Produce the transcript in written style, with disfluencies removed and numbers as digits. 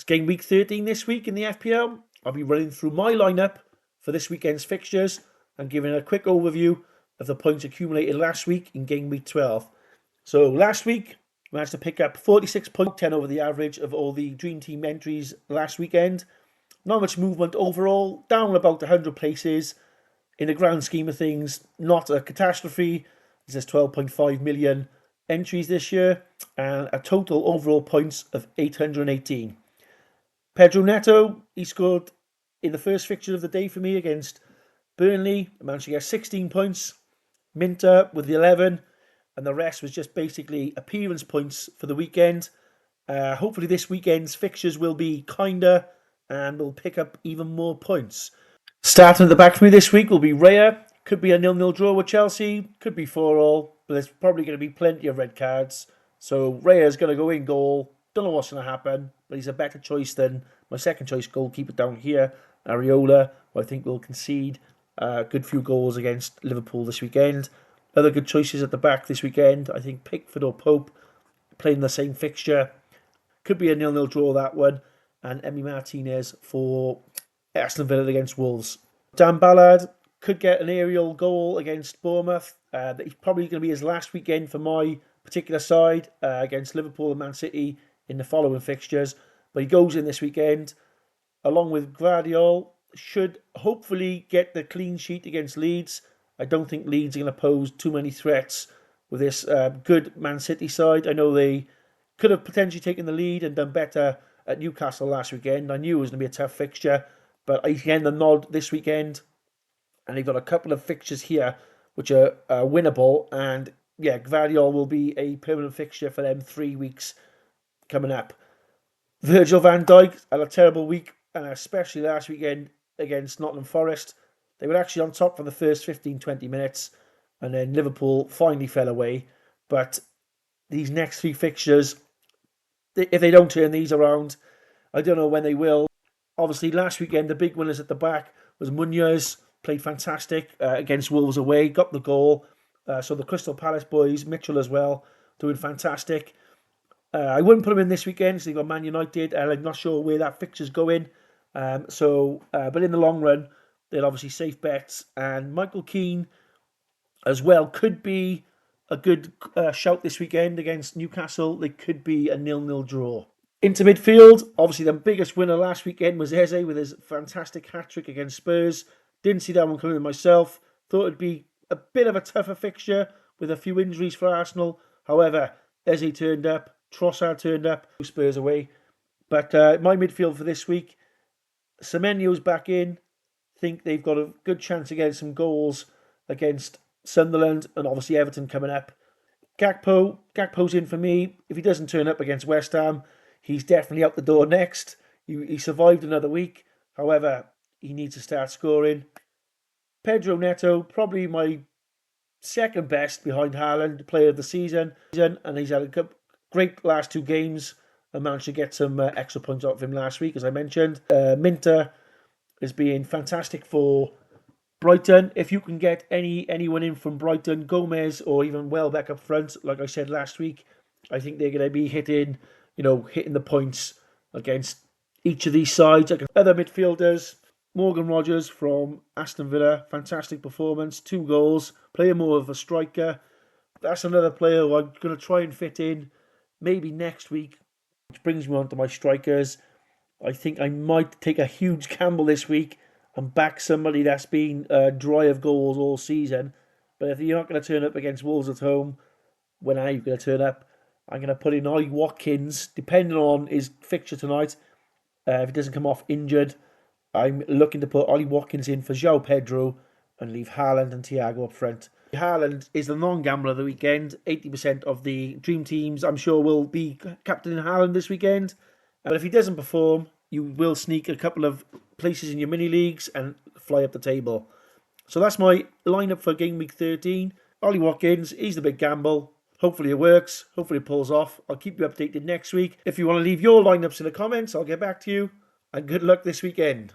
It's game week 13 this week in the FPL. I'll be running through my lineup for this weekend's fixtures and giving a quick overview of the points accumulated last week in game week 12. So last week, I managed to pick up 46.10 over the average of all the Dream Team entries last weekend. Not much movement overall, down about 100 places. In the grand scheme of things, not a catastrophe. There's 12.5 million entries this year and a total overall points of 818. Pedro Neto, he scored in the first fixture of the day for me against Burnley. I managed to get 16 points. Minter with the 11. And the rest was just basically appearance points for the weekend. Hopefully this weekend's fixtures will be kinder and will pick up even more points. Starting at the back for me this week will be Raya. Could be a 0-0 draw with Chelsea. Could be 4-4. But there's probably going to be plenty of red cards. So Raya's going to go in goal. Don't know what's going to happen. But he's a better choice than my second choice goalkeeper down here, Areola, who I think will concede a good few goals against Liverpool this weekend. Other good choices at the back this weekend. I think Pickford or Pope playing the same fixture. Could be a 0-0 draw, that one. And Emi Martinez for Aston Villa against Wolves. Dan Ballard could get an aerial goal against Bournemouth. He's probably going to be his last weekend for my particular side against Liverpool and Man City in the following fixtures. But he goes in this weekend along with Gvardiol. Should hopefully get the clean sheet against Leeds. I don't think Leeds are going to pose too many threats with this good Man City side. I know they could have potentially taken the lead and done better at Newcastle last weekend. I knew it was going to be a tough fixture, but he's getting the nod this weekend. And they've got a couple of fixtures here which are winnable. And yeah, Gvardiol will be a permanent fixture for them 3 weeks coming up. Virgil van Dijk had a terrible week, especially last weekend against Nottingham Forest. They were actually on top for the first 15-20 minutes, and then Liverpool finally fell away. But these next 3 fixtures, if they don't turn these around, I don't know when they will. Obviously, last weekend, the big winners at the back was Munoz, played fantastic against Wolves away, got the goal. So the Crystal Palace boys, Mitchell as well, doing fantastic. I wouldn't put them in this weekend because they've got Man United, and I'm not sure where that fixture's going. But in the long run, they're obviously safe bets. And Michael Keane as well could be a good shout this weekend against Newcastle. They could be a 0-0 draw. Into midfield, obviously the biggest winner last weekend was Eze with his fantastic hat-trick against Spurs. Didn't see that one coming myself. Thought it'd be a bit of a tougher fixture with a few injuries for Arsenal. However, Eze turned up. Trossard turned up. Spurs away. But my midfield for this week, Semenyo's back in. Think they've got a good chance to get some goals against Sunderland and obviously Everton coming up. Gakpo's in for me. If he doesn't turn up against West Ham, he's definitely out the door next. He survived another week. However, he needs to start scoring. Pedro Neto, probably my second best behind Haaland, player of the season. And he's had a great last 2 games. I managed to get some extra points out of him last week, as I mentioned. Minter is being fantastic for Brighton. If you can get anyone in from Brighton, Gomez or even Welbeck up front, like I said last week, I think they're going to be hitting the points against each of these sides. Other midfielders, Morgan Rogers from Aston Villa, fantastic performance, 2 goals, playing more of a striker. That's another player who I'm going to try and fit in maybe next week, which brings me on to my strikers. I think I might take a huge gamble this week and back somebody that's been dry of goals all season. But if you're not going to turn up against Wolves at home, when are you going to turn up? I'm going to put in Ollie Watkins, depending on his fixture tonight. If he doesn't come off injured, I'm looking to put Ollie Watkins in for João Pedro and leave Haaland and Thiago up front. Haaland is the non-gambler of the weekend. 80% of the dream teams, I'm sure, will be captaining Haaland this weekend. But if he doesn't perform, you will sneak a couple of places in your mini leagues and fly up the table. So that's my lineup for game week 13. Ollie Watkins, he's the big gamble. Hopefully it works. Hopefully it pulls off. I'll keep you updated next week. If you want to leave your lineups in the comments, I'll get back to you. And good luck this weekend.